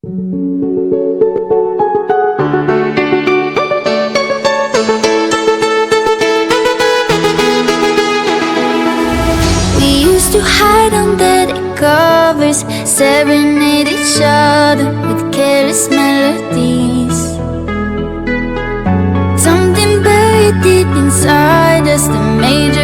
We used to hide under the covers, serenade each other with careless melodies. Something buried deep inside us that made